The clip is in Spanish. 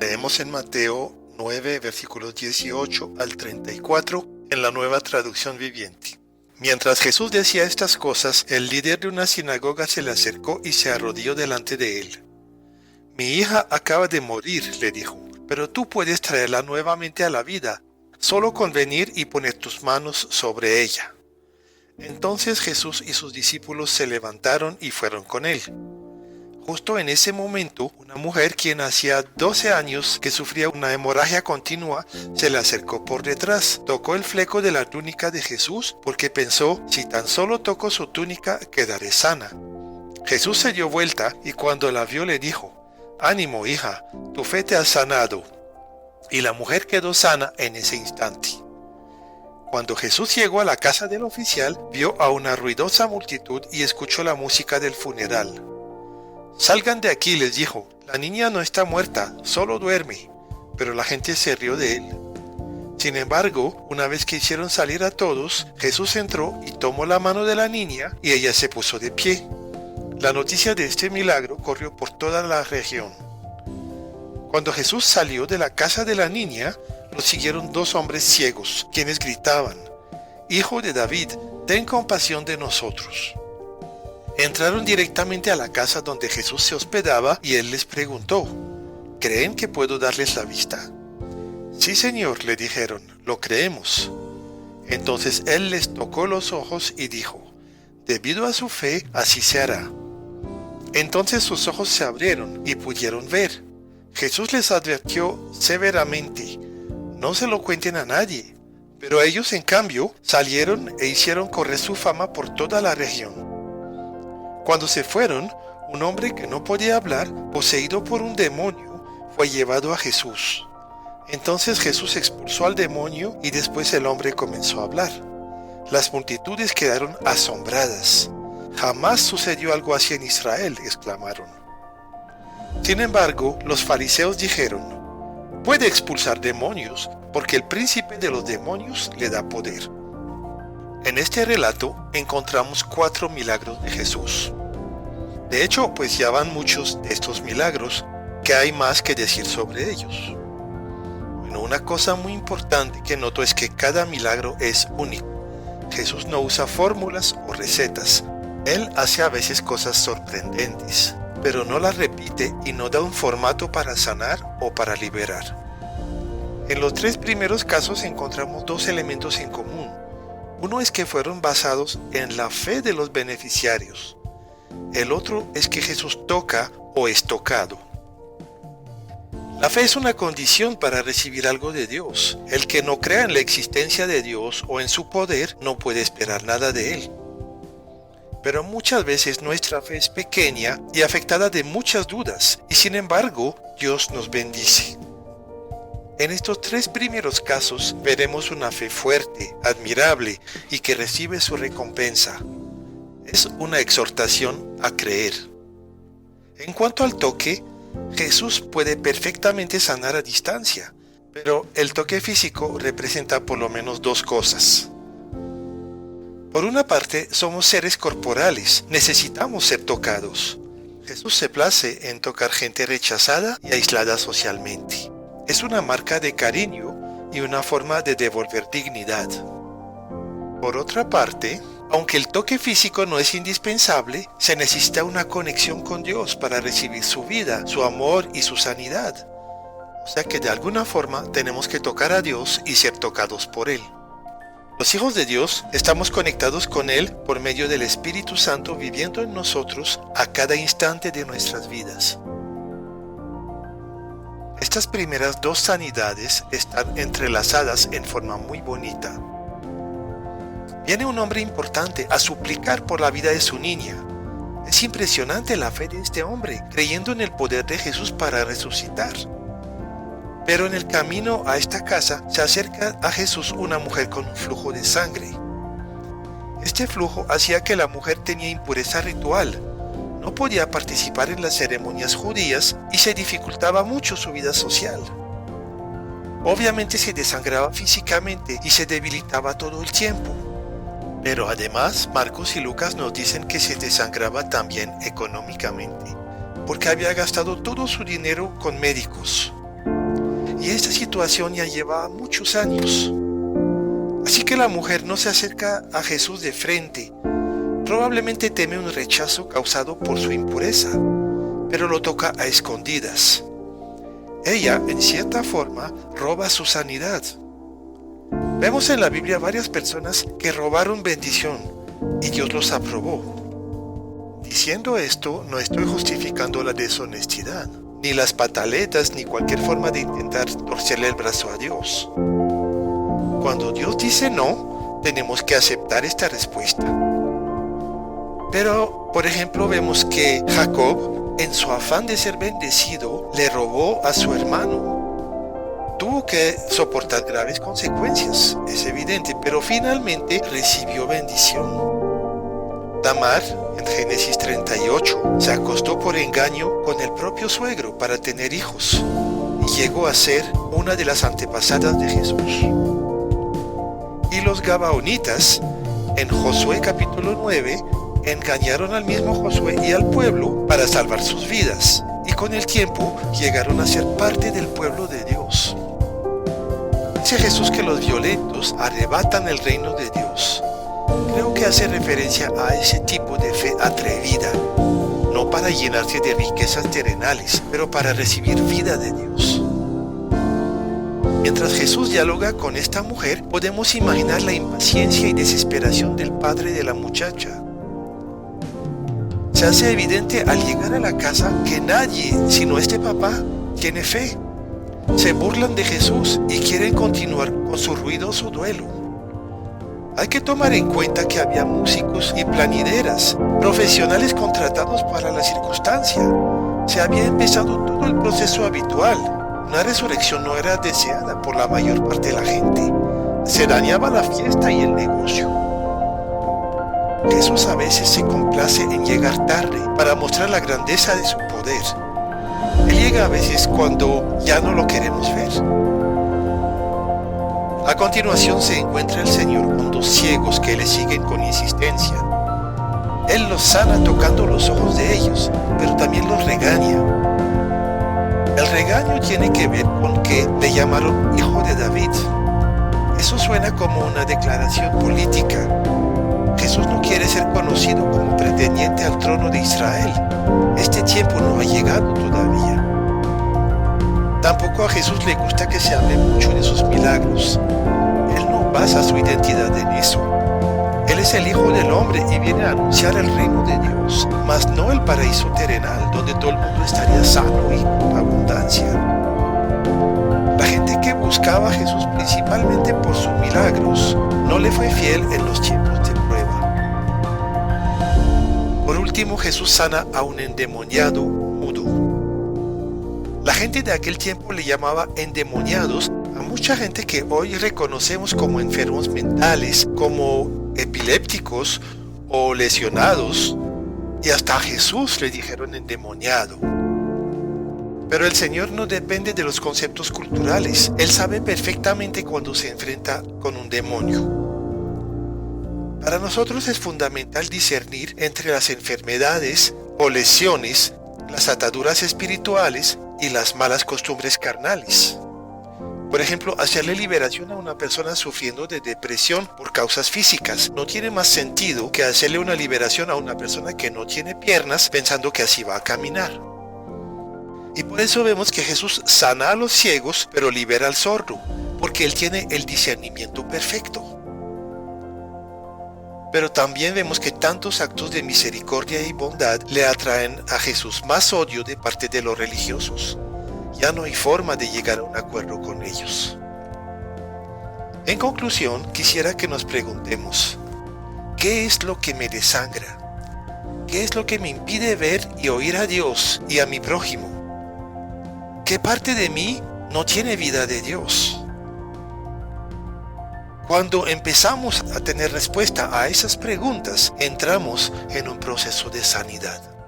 Leemos en Mateo 9, versículos 18 al 34, en la Nueva Traducción Viviente. Mientras Jesús decía estas cosas, el líder de una sinagoga se le acercó y se arrodilló delante de él. «Mi hija acaba de morir», le dijo, «pero tú puedes traerla nuevamente a la vida, solo con venir y poner tus manos sobre ella». Entonces Jesús y sus discípulos se levantaron y fueron con él. Justo en ese momento, una mujer quien hacía 12 años que sufría una hemorragia continua, se le acercó por detrás, tocó el fleco de la túnica de Jesús porque pensó, si tan solo toco su túnica, quedaré sana. Jesús se dio vuelta y cuando la vio le dijo, «Ánimo, hija, tu fe te ha sanado». Y la mujer quedó sana en ese instante. Cuando Jesús llegó a la casa del oficial, vio a una ruidosa multitud y escuchó la música del funeral. «Salgan de aquí», les dijo, «la niña no está muerta, solo duerme». Pero la gente se rió de él. Sin embargo, una vez que hicieron salir a todos, Jesús entró y tomó la mano de la niña y ella se puso de pie. La noticia de este milagro corrió por toda la región. Cuando Jesús salió de la casa de la niña, lo siguieron 2 hombres ciegos, quienes gritaban, «Hijo de David, ten compasión de nosotros». Entraron directamente a la casa donde Jesús se hospedaba y él les preguntó, «¿Creen que puedo darles la vista?». «Sí, Señor», le dijeron, «lo creemos». Entonces él les tocó los ojos y dijo, «Debido a su fe, así se hará». Entonces sus ojos se abrieron y pudieron ver. Jesús les advirtió severamente, «No se lo cuenten a nadie». Pero ellos, en cambio, salieron e hicieron correr su fama por toda la región. Cuando se fueron, un hombre que no podía hablar, poseído por un demonio, fue llevado a Jesús. Entonces Jesús expulsó al demonio y después el hombre comenzó a hablar. Las multitudes quedaron asombradas. «Jamás sucedió algo así en Israel», exclamaron. Sin embargo, los fariseos dijeron, «Puede expulsar demonios, porque el príncipe de los demonios le da poder». En este relato encontramos 4 milagros de Jesús. De hecho, pues ya van muchos de estos milagros, que hay más que decir sobre ellos. Bueno, una cosa muy importante que noto es que cada milagro es único. Jesús no usa fórmulas o recetas. Él hace a veces cosas sorprendentes, pero no las repite y no da un formato para sanar o para liberar. En los 3 primeros casos encontramos 2 elementos en común. Uno es que fueron basados en la fe de los beneficiarios. El otro es que Jesús toca o es tocado. La fe es una condición para recibir algo de Dios. El que no crea en la existencia de Dios o en su poder no puede esperar nada de Él. Pero muchas veces nuestra fe es pequeña y afectada de muchas dudas, y sin embargo, Dios nos bendice. En estos 3 primeros casos veremos una fe fuerte, admirable y que recibe su recompensa. Es una exhortación a creer. En cuanto al toque, Jesús puede perfectamente sanar a distancia, pero el toque físico representa por lo menos 2 cosas. Por una parte, somos seres corporales, necesitamos ser tocados. Jesús se place en tocar gente rechazada y aislada socialmente. Es una marca de cariño y una forma de devolver dignidad. Por otra parte, aunque el toque físico no es indispensable, se necesita una conexión con Dios para recibir su vida, su amor y su sanidad. O sea que de alguna forma tenemos que tocar a Dios y ser tocados por Él. Los hijos de Dios estamos conectados con Él por medio del Espíritu Santo viviendo en nosotros a cada instante de nuestras vidas. Estas primeras 2 sanidades están entrelazadas en forma muy bonita. Viene un hombre importante a suplicar por la vida de su niña. Es impresionante la fe de este hombre, creyendo en el poder de Jesús para resucitar. Pero en el camino a esta casa se acerca a Jesús una mujer con un flujo de sangre. Este flujo hacía que la mujer tenía impureza ritual. No podía participar en las ceremonias judías y se dificultaba mucho su vida social. Obviamente se desangraba físicamente y se debilitaba todo el tiempo. Pero además, Marcos y Lucas nos dicen que se desangraba también económicamente, porque había gastado todo su dinero con médicos. y esta situación ya lleva muchos años. Así que la mujer no se acerca a Jesús de frente. Probablemente teme un rechazo causado por su impureza, pero lo toca a escondidas. Ella, en cierta forma, roba su sanidad. Vemos en la Biblia varias personas que robaron bendición y Dios los aprobó. Diciendo esto, no estoy justificando la deshonestidad, ni las pataletas, ni cualquier forma de intentar torcerle el brazo a Dios. Cuando Dios dice no, tenemos que aceptar esta respuesta. Pero, por ejemplo, vemos que Jacob, en su afán de ser bendecido, le robó a su hermano. Tuvo que soportar graves consecuencias, es evidente, pero finalmente recibió bendición. Tamar, en Génesis 38, se acostó por engaño con el propio suegro para tener hijos y llegó a ser una de las antepasadas de Jesús. Y los gabaonitas, en Josué capítulo 9, engañaron al mismo Josué y al pueblo para salvar sus vidas, y con el tiempo llegaron a ser parte del pueblo de Dios. Dice Jesús que los violentos arrebatan el reino de Dios. Creo que hace referencia a ese tipo de fe atrevida, no para llenarse de riquezas terrenales, pero para recibir vida de Dios. Mientras Jesús dialoga con esta mujer, podemos imaginar la impaciencia y desesperación del padre de la muchacha. Se hace evidente al llegar a la casa que nadie, sino este papá, tiene fe. Se burlan de Jesús y quieren continuar con su ruidoso duelo. Hay que tomar en cuenta que había músicos y planideras, profesionales contratados para la circunstancia. Se había empezado todo el proceso habitual. Una resurrección no era deseada por la mayor parte de la gente. Se dañaba la fiesta y el negocio. Jesús a veces se complace en llegar tarde para mostrar la grandeza de su poder. Él llega a veces cuando ya no lo queremos ver. A continuación se encuentra el Señor con dos ciegos que le siguen con insistencia. Él los sana tocando los ojos de ellos, pero también los regaña. El regaño tiene que ver con que le llamaron hijo de David. Eso suena como una declaración política. Jesús no quiere ser conocido como pretendiente al trono de Israel. Este tiempo no ha llegado todavía. Tampoco a Jesús le gusta que se hable mucho de sus milagros. Él no basa su identidad en eso. Él es el Hijo del Hombre y viene a anunciar el reino de Dios, mas no el paraíso terrenal, donde todo el mundo estaría sano y con abundancia. La gente que buscaba a Jesús principalmente por sus milagros, no le fue fiel en los tiempos de prueba. Por último, Jesús sana a un endemoniado mudo. La gente de aquel tiempo le llamaba endemoniados a mucha gente que hoy reconocemos como enfermos mentales, como epilépticos o lesionados, y hasta a Jesús le dijeron endemoniado. Pero el Señor no depende de los conceptos culturales. Él sabe perfectamente cuando se enfrenta con un demonio. Para nosotros es fundamental discernir entre las enfermedades o lesiones, las ataduras espirituales y las malas costumbres carnales. Por ejemplo, hacerle liberación a una persona sufriendo de depresión por causas físicas no tiene más sentido que hacerle una liberación a una persona que no tiene piernas pensando que así va a caminar. Y por eso vemos que Jesús sana a los ciegos, pero libera al sordo, porque Él tiene el discernimiento perfecto. Pero también vemos que tantos actos de misericordia y bondad le atraen a Jesús más odio de parte de los religiosos. Ya no hay forma de llegar a un acuerdo con ellos. En conclusión, quisiera que nos preguntemos, ¿qué es lo que me desangra? ¿Qué es lo que me impide ver y oír a Dios y a mi prójimo? ¿Qué parte de mí no tiene vida de Dios? Cuando empezamos a tener respuesta a esas preguntas, entramos en un proceso de sanidad.